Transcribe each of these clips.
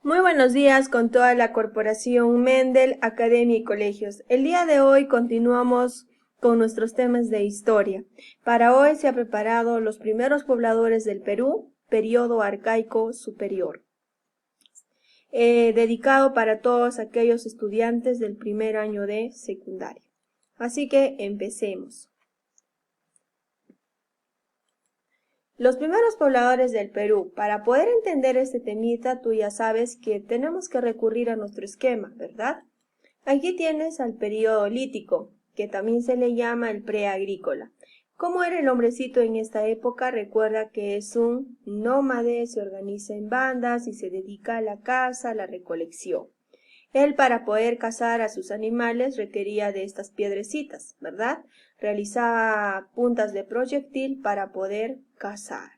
Muy buenos días con toda la corporación Mendel, Academia y Colegios. El día de hoy continuamos con nuestros temas de historia. Para hoy se ha preparado los primeros pobladores del Perú, periodo arcaico superior, dedicado para todos aquellos estudiantes del primer año de secundaria. Así que empecemos. Los primeros pobladores del Perú. Para poder entender este temita, tú ya sabes que tenemos que recurrir a nuestro esquema, ¿verdad? Aquí tienes al periodo lítico, que también se le llama el preagrícola. ¿Cómo era el hombrecito en esta época? Recuerda que es un nómade, se organiza en bandas y se dedica a la caza, a la recolección. Él, para poder cazar a sus animales, requería de estas piedrecitas, ¿verdad? Realizaba puntas de proyectil para poder cazar.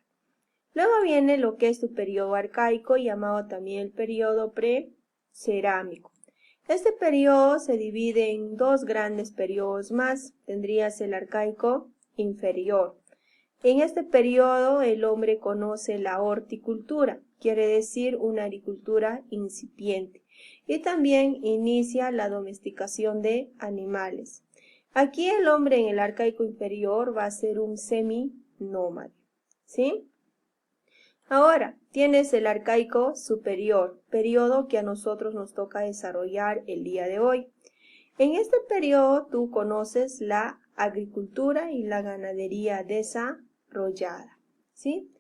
Luego viene lo que es tu periodo arcaico, llamado también el periodo precerámico. Este periodo se divide en dos grandes periodos más. Tendrías el arcaico inferior. En este periodo el hombre conoce la horticultura, quiere decir una agricultura incipiente, y también inicia la domesticación de animales. Aquí el hombre en el arcaico inferior va a ser un seminómade, ¿sí? Ahora, tienes el arcaico superior, periodo que a nosotros nos toca desarrollar el día de hoy. En este periodo tú conoces la agricultura y la ganadería desarrollada, ¿sí?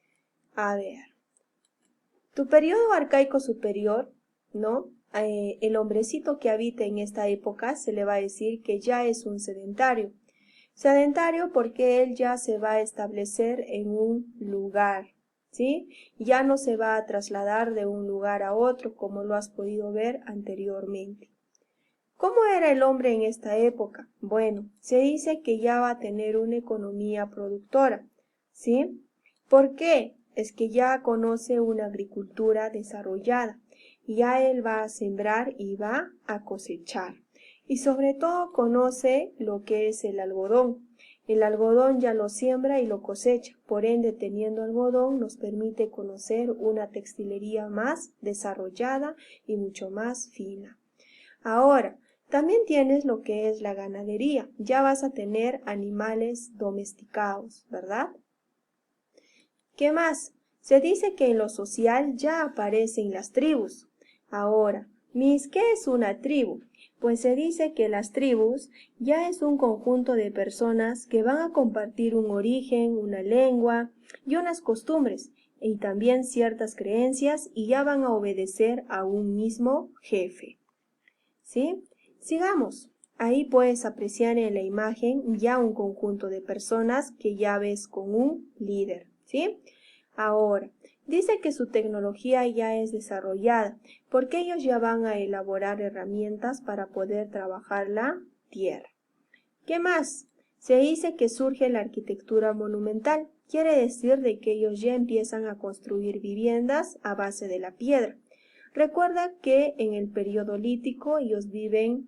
A ver, tu periodo arcaico superior, ¿no? El hombrecito que habita en esta época se le va a decir que ya es un sedentario. Sedentario porque él ya se va a establecer en un lugar, ¿sí? Ya no se va a trasladar de un lugar a otro como lo has podido ver anteriormente. ¿Cómo era el hombre en esta época? Bueno, se dice que ya va a tener una economía productora, ¿sí? ¿Por qué? Es que ya conoce una agricultura desarrollada, ya él va a sembrar y va a cosechar. Y sobre todo conoce lo que es el algodón. El algodón ya lo siembra y lo cosecha, por ende teniendo algodón nos permite conocer una textilería más desarrollada y mucho más fina. Ahora, también tienes lo que es la ganadería, ya vas a tener animales domesticados, ¿verdad? ¿Qué más? Se dice que en lo social ya aparecen las tribus. Ahora, ¿qué es una tribu? Pues se dice que las tribus ya es un conjunto de personas que van a compartir un origen, una lengua y unas costumbres, y también ciertas creencias y ya van a obedecer a un mismo jefe, ¿sí? Sigamos. Ahí puedes apreciar en la imagen ya un conjunto de personas que ya ves con un líder, ¿sí? Ahora, dice que su tecnología ya es desarrollada, porque ellos ya van a elaborar herramientas para poder trabajar la tierra. ¿Qué más? Se dice que surge la arquitectura monumental, quiere decir de que ellos ya empiezan a construir viviendas a base de la piedra. Recuerda que en el periodo lítico ellos van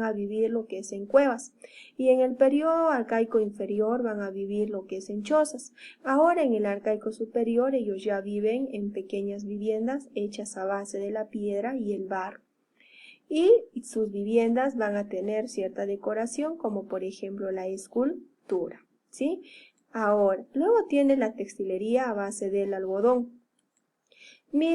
a vivir lo que es en cuevas, y en el periodo arcaico inferior van a vivir lo que es en chozas. Ahora en el arcaico superior ellos ya viven en pequeñas viviendas hechas a base de la piedra y el barro. Y sus viviendas van a tener cierta decoración, como por ejemplo la escultura, ¿sí? Ahora, luego tiene la textilería a base del algodón.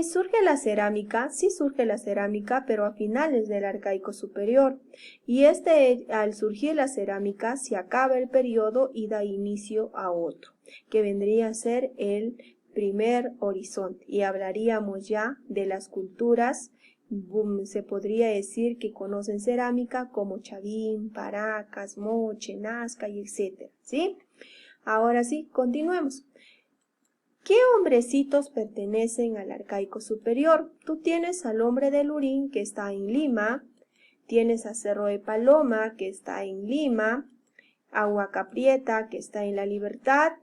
¿Surge la cerámica? Sí surge la cerámica, pero a finales del arcaico superior. Y al surgir la cerámica, se acaba el periodo y da inicio a otro, que vendría a ser el primer horizonte. Y hablaríamos ya de las culturas, se podría decir que conocen cerámica como Chavín, Paracas, Moche, Nazca y etc. ¿Sí? Ahora sí, continuemos. ¿Qué hombrecitos pertenecen al arcaico superior? Tú tienes al hombre de Lurín, que está en Lima, tienes a Cerro de Paloma, que está en Lima, a Huacaprieta, que está en La Libertad,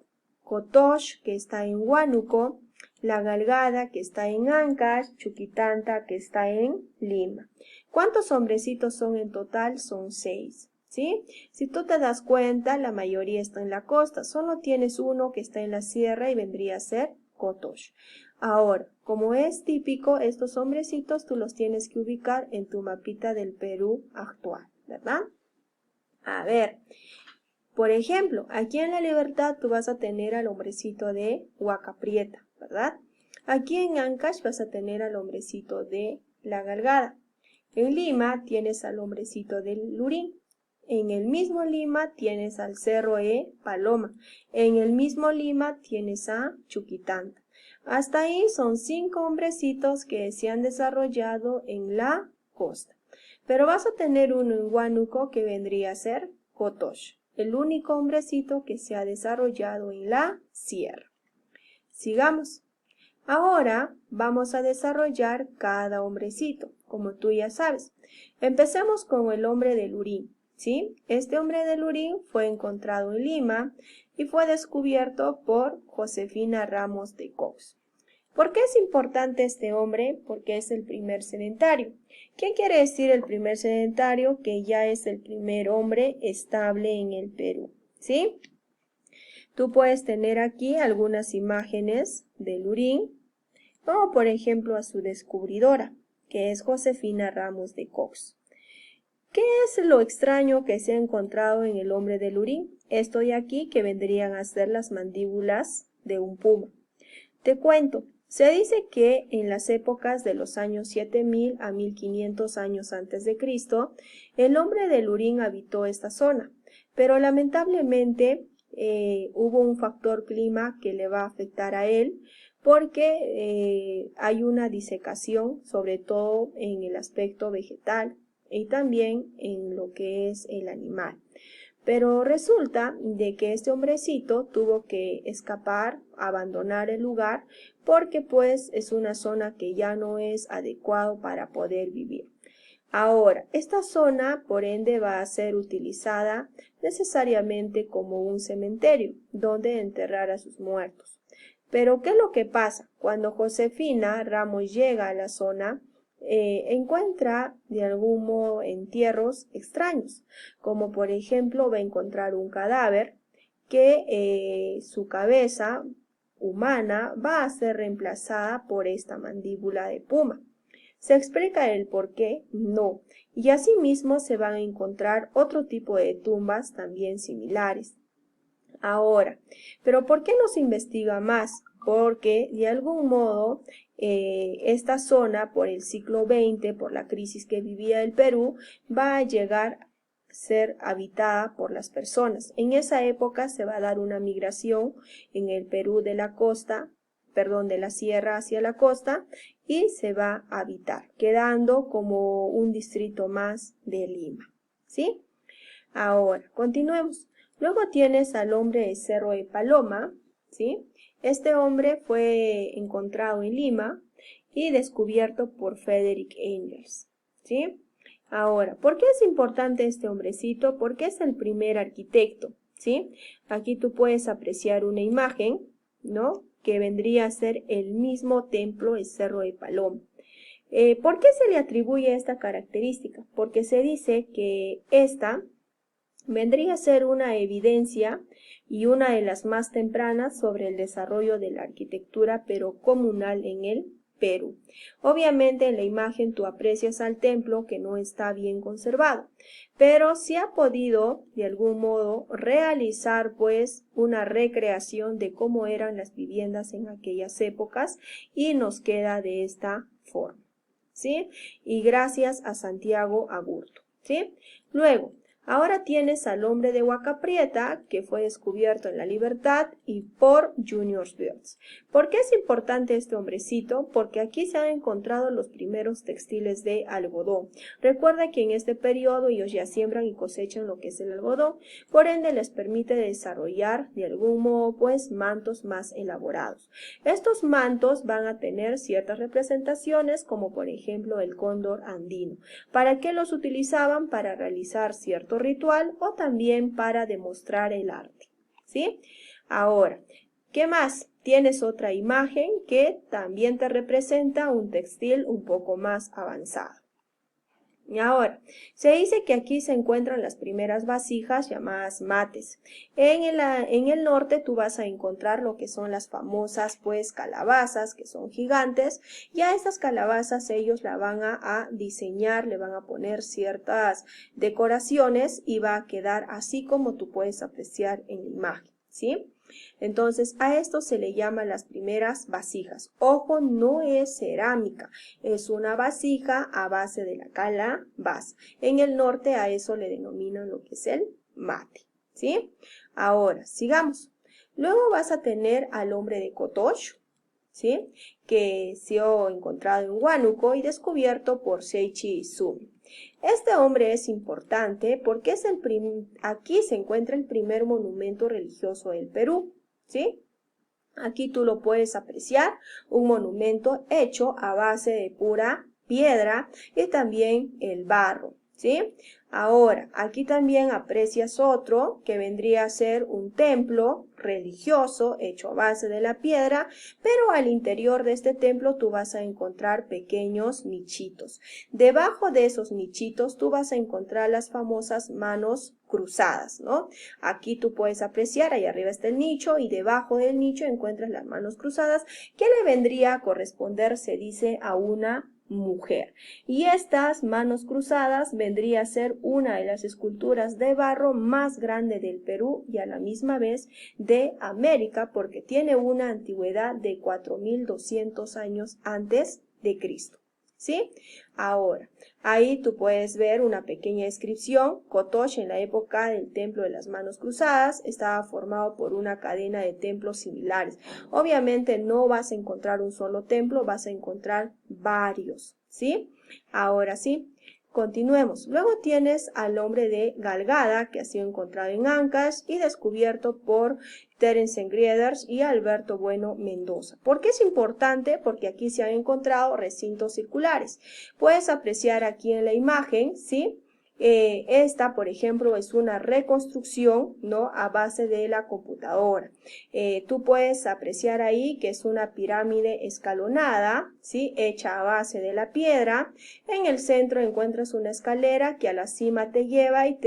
Cotox, que está en Huánuco, La Galgada, que está en Ancash, Chuquitanta, que está en Lima. ¿Cuántos hombrecitos son en total? Son 6. ¿Sí? Si tú te das cuenta, la mayoría está en la costa, solo tienes uno que está en la sierra y vendría a ser Cotox. Ahora, como es típico, estos hombrecitos tú los tienes que ubicar en tu mapita del Perú actual, ¿verdad? A ver, por ejemplo, aquí en La Libertad tú vas a tener al hombrecito de Huaca Prieta, ¿verdad? Aquí en Ancash vas a tener al hombrecito de La Galgada. En Lima tienes al hombrecito del Lurín. En el mismo Lima tienes al Cerro E Paloma. En el mismo Lima tienes a Chuquitanta. Hasta ahí son 5 hombrecitos que se han desarrollado en la costa. Pero vas a tener uno en Huánuco que vendría a ser Cotoche, el único hombrecito que se ha desarrollado en la sierra. Sigamos. Ahora vamos a desarrollar cada hombrecito, como tú ya sabes. Empecemos con el hombre del Lurín, ¿sí? Este hombre del Lurín fue encontrado en Lima y fue descubierto por Josefina Ramos de Cox. ¿Por qué es importante este hombre? Porque es el primer sedentario. ¿Qué quiere decir el primer sedentario? Que ya es el primer hombre estable en el Perú, ¿sí? Tú puedes tener aquí algunas imágenes del Lurín, como por ejemplo a su descubridora, que es Josefina Ramos de Cox. ¿Qué es lo extraño que se ha encontrado en el hombre del Lurín? Esto de aquí que vendrían a ser las mandíbulas de un puma. Te cuento, se dice que en las épocas de los años 7000 a 1500 años antes de Cristo, el hombre del Lurín habitó esta zona, pero lamentablemente hubo un factor clima que le va a afectar a él, porque hay una disecación, sobre todo en el aspecto vegetal y también en lo que es el animal. Pero resulta de que este hombrecito tuvo que escapar, abandonar el lugar, porque pues es una zona que ya no es adecuado para poder vivir. Ahora, esta zona por ende va a ser utilizada necesariamente como un cementerio, donde enterrar a sus muertos. Pero ¿qué es lo que pasa? Cuando Josefina Ramos llega a la zona, encuentra de algún modo entierros extraños, como por ejemplo va a encontrar un cadáver que su cabeza humana va a ser reemplazada por esta mandíbula de puma. ¿Se explica el por qué? No. Y asimismo se van a encontrar otro tipo de tumbas también similares. Ahora, ¿pero por qué no se investiga más? Porque de algún modo esta zona por el siglo XX, por la crisis que vivía el Perú, va a llegar a ser habitada por las personas. En esa época se va a dar una migración en el Perú de la costa, perdón, de la sierra hacia la costa, y se va a habitar, quedando como un distrito más de Lima, ¿sí? Ahora, continuemos. Luego tienes al hombre de Cerro de Paloma, ¿sí? Este hombre fue encontrado en Lima y descubierto por Frederick Engels, ¿sí? Ahora, ¿por qué es importante este hombrecito? Porque es el primer arquitecto, ¿sí? Aquí tú puedes apreciar una imagen, ¿no? Que vendría a ser el mismo templo de Cerro de Paloma. ¿Por qué se le atribuye esta característica? Porque se dice que esta vendría a ser una evidencia y una de las más tempranas sobre el desarrollo de la arquitectura pero comunal en el Perú. Obviamente en la imagen tú aprecias al templo que no está bien conservado, pero se ha podido de algún modo realizar pues una recreación de cómo eran las viviendas en aquellas épocas y nos queda de esta forma, ¿sí? Y gracias a Santiago Agurto, ¿sí? Luego, ahora tienes al hombre de Huaca Prieta, que fue descubierto en La Libertad y por Junior Birds. ¿Por qué es importante este hombrecito? Porque aquí se han encontrado los primeros textiles de algodón. Recuerda que en este periodo ellos ya siembran y cosechan lo que es el algodón, por ende les permite desarrollar de algún modo pues mantos más elaborados. Estos mantos van a tener ciertas representaciones, como por ejemplo el cóndor andino. ¿Para qué los utilizaban? Para realizar cierto ritual o también para demostrar el arte, ¿sí? Ahora, ¿qué más? Tienes otra imagen que también te representa un textil un poco más avanzado. Y ahora, se dice que aquí se encuentran las primeras vasijas llamadas mates. En el norte tú vas a encontrar lo que son las famosas pues calabazas, que son gigantes, y a estas calabazas ellos la van a diseñar, le van a poner ciertas decoraciones y va a quedar así como tú puedes apreciar en la imagen, ¿sí? Entonces a esto se le llama las primeras vasijas. Ojo, no es cerámica, es una vasija a base de la calabaza. En el norte a eso le denominan lo que es el mate, ¿sí? Ahora, sigamos. Luego vas a tener al hombre de Kotosh, ¿sí? Que se ha encontrado en Huánuco y descubierto por Seiichi Izumi. Este hombre es importante porque es aquí se encuentra el primer monumento religioso del Perú, ¿sí? Aquí tú lo puedes apreciar, un monumento hecho a base de pura piedra y también el barro, ¿sí? Ahora, aquí también aprecias otro que vendría a ser un templo religioso hecho a base de la piedra, pero al interior de este templo tú vas a encontrar pequeños nichitos. Debajo de esos nichitos tú vas a encontrar las famosas manos cruzadas, ¿no? Aquí tú puedes apreciar, ahí arriba está el nicho y debajo del nicho encuentras las manos cruzadas que le vendría a corresponder, se dice, a una mujer. Y estas manos cruzadas vendría a ser una de las esculturas de barro más grande del Perú y a la misma vez de América porque tiene una antigüedad de 4200 años antes de Cristo. ¿Sí? Ahora, ahí tú puedes ver una pequeña descripción. Kotosh en la época del templo de las manos cruzadas estaba formado por una cadena de templos similares. Obviamente no vas a encontrar un solo templo, vas a encontrar varios, ¿sí? Ahora sí, continuemos. Luego tienes al hombre de Galgada, que ha sido encontrado en Ancash y descubierto por Terence Grieders y Alberto Bueno Mendoza. ¿Por qué es importante? Porque aquí se han encontrado recintos circulares. Puedes apreciar aquí en la imagen, ¿sí? Esta, por ejemplo, es una reconstrucción, ¿no? A base de la computadora. Tú puedes apreciar ahí que es una pirámide escalonada, ¿sí? Hecha a base de la piedra. En el centro encuentras una escalera que a la cima te lleva y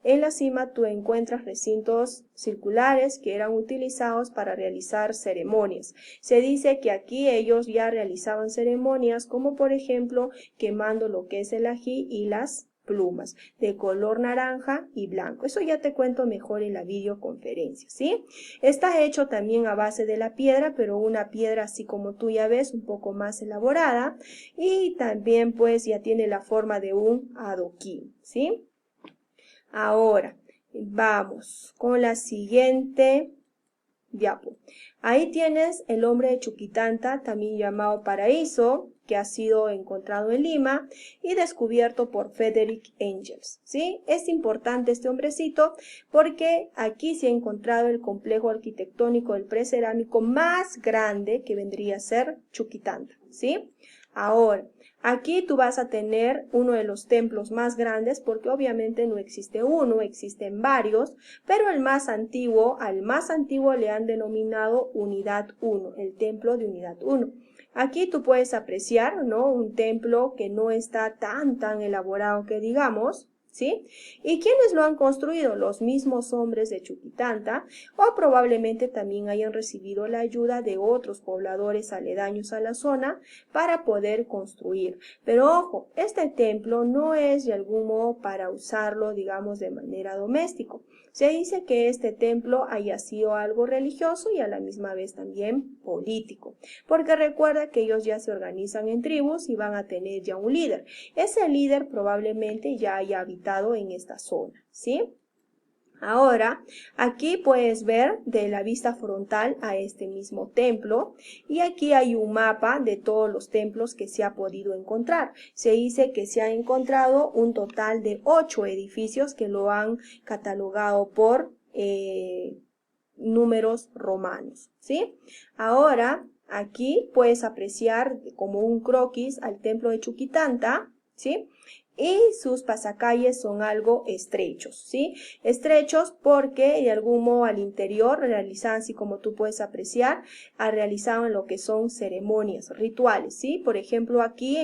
en la cima tú encuentras recintos circulares que eran utilizados para realizar ceremonias. Se dice que aquí ellos ya realizaban ceremonias como por ejemplo quemando lo que es el ají y las plumas de color naranja y blanco. Eso ya te cuento mejor en la videoconferencia, ¿sí? Está hecho también a base de la piedra, pero una piedra así como tú ya ves, un poco más elaborada y también pues ya tiene la forma de un adoquín, ¿sí? Ahora, vamos con la siguiente diapo. Ahí tienes el hombre de Chuquitanta, también llamado Paraíso, que ha sido encontrado en Lima y descubierto por Frederick Engels, ¿sí? Es importante este hombrecito porque aquí se ha encontrado el complejo arquitectónico del precerámico más grande que vendría a ser Chuquitanta, ¿sí? Ahora, aquí tú vas a tener uno de los templos más grandes porque obviamente no existe uno, existen varios, pero al más antiguo le han denominado Unidad 1, el templo de Unidad 1. Aquí tú puedes apreciar, ¿no? Un templo que no está tan elaborado que digamos, ¿sí? ¿Y quiénes lo han construido? Los mismos hombres de Chuquitanta o probablemente también hayan recibido la ayuda de otros pobladores aledaños a la zona para poder construir. Pero ojo, este templo no es de algún modo para usarlo, digamos, de manera doméstica. Se dice que este templo haya sido algo religioso y a la misma vez también político, porque recuerda que ellos ya se organizan en tribus y van a tener ya un líder. Ese líder probablemente ya haya habitado en esta zona, ¿sí? Ahora, aquí puedes ver de la vista frontal a este mismo templo y aquí hay un mapa de todos los templos que se ha podido encontrar. Se dice que se ha encontrado un total de 8 edificios que lo han catalogado por números romanos, ¿sí? Ahora, aquí puedes apreciar como un croquis al templo de Chuquitanta, ¿sí? y sus pasacalles son algo estrechos, ¿sí? Estrechos porque de algún modo al interior realizaban, así como tú puedes apreciar, realizaban lo que son ceremonias, rituales, ¿sí? Por ejemplo, aquí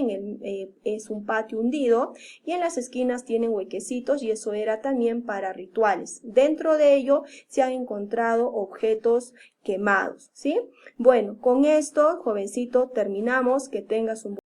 es un patio hundido y en las esquinas tienen huequecitos y eso era también para rituales. Dentro de ello se han encontrado objetos quemados, ¿sí? Bueno, con esto, jovencito, terminamos. Que tengas un